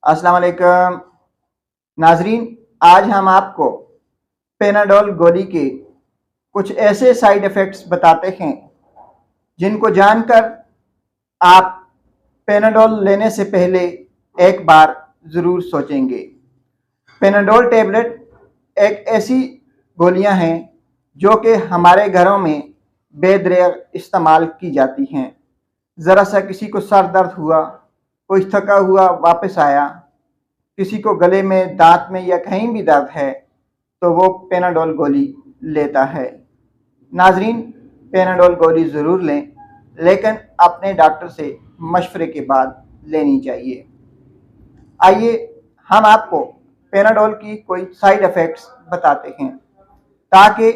अस्सलाम वालेकुम नाजरीन। आज हम आपको पेनाडोल गोली के कुछ ऐसे साइड इफ़ेक्ट्स बताते हैं जिनको जानकर आप पेनाडोल लेने से पहले एक बार ज़रूर सोचेंगे। पेनाडोल टेबलेट एक ऐसी गोलियां हैं जो कि हमारे घरों में बेदरेग इस्तेमाल की जाती हैं। ज़रा सा किसी को सर दर्द हुआ, कोई थका हुआ वापस आया, किसी को गले में, दांत में या कहीं भी दर्द है तो वो पेनाडोल गोली लेता है। नाजरीन, पेनाडोल गोली ज़रूर लें, लेकिन अपने डॉक्टर से मशवरे के बाद लेनी चाहिए। आइए हम आपको पेनाडोल की कोई साइड इफ़ेक्ट्स बताते हैं ताकि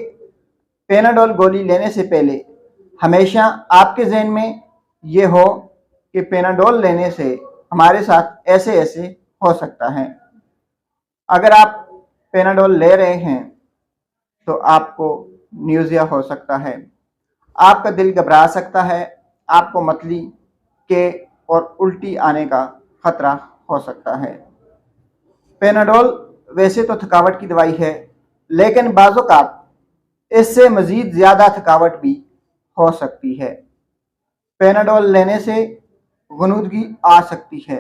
पेनाडोल गोली लेने से पहले हमेशा आपके जहन में ये हो कि पेनाडोल लेने से हमारे साथ ऐसे ऐसे हो सकता है। अगर आप पेनाडोल ले रहे हैं तो आपको न्यूज़िया हो सकता है, आपका दिल घबरा सकता है, आपको मतली के और उल्टी आने का खतरा हो सकता है। पेनाडोल वैसे तो थकावट की दवाई है, लेकिन बाज़-औक़ात इससे मज़ीद ज़्यादा थकावट भी हो सकती है। पेनाडोल लेने से गुनूदगी आ सकती है।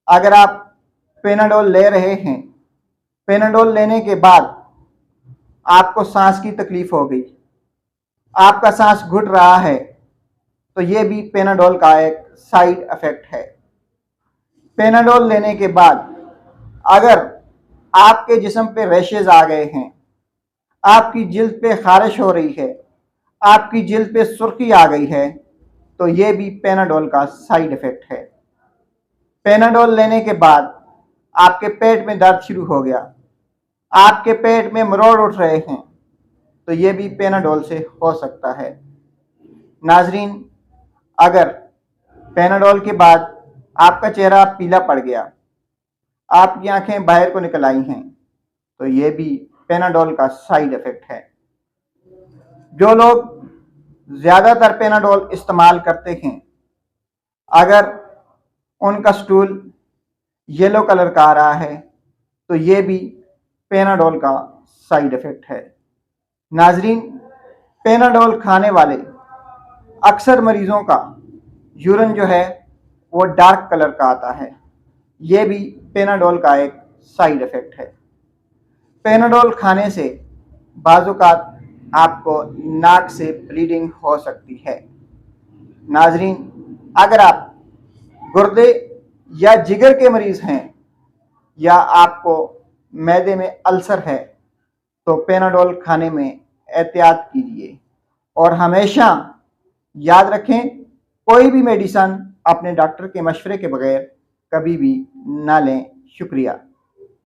अगर आप पेनाडोल ले रहे हैं, पेनाडोल लेने के बाद आपको सांस की तकलीफ हो गई, आपका सांस घुट रहा है, तो ये भी पेनाडोल का एक साइड इफ़ेक्ट है। पेनाडोल लेने के बाद अगर आपके जिस्म पे रैशेज आ गए हैं, आपकी जिल्द पे खारिश हो रही है, आपकी जिल्द पे सुर्खी आ गई है, तो ये भी पेनाडोल का साइड इफ़ेक्ट है। पेनाडोल लेने के बाद आपके पेट में दर्द शुरू हो गया, आपके पेट में मरोड़ उठ रहे हैं, तो ये भी पेनाडोल से हो सकता है। नाजरीन, अगर पेनाडोल के बाद आपका चेहरा पीला पड़ गया, आपकी आंखें बाहर को निकल आई हैं, तो ये भी पेनाडोल का साइड इफ़ेक्ट है। जो लोग ज़्यादातर पेनाडोल इस्तेमाल करते हैं, अगर उनका स्टूल येलो कलर का आ रहा है, तो ये भी पेनाडोल का साइड इफ़ेक्ट है। नाजरीन, पेनाडोल खाने वाले अक्सर मरीज़ों का यूरिन जो है वो डार्क कलर का आता है, ये भी पेनाडोल का एक साइड इफ़ेक्ट है। पेनाडोल खाने से बाज़-औक़ात आपको नाक से ब्लीडिंग हो सकती है। नाजरीन, अगर आप गुर्दे या जिगर के मरीज़ हैं या आपको मैदे में अल्सर है, तो पेनाडोल खाने में एहतियात कीजिए और हमेशा याद रखें, कोई भी मेडिसन अपने डॉक्टर के मशवरे के बगैर कभी भी ना लें। शुक्रिया।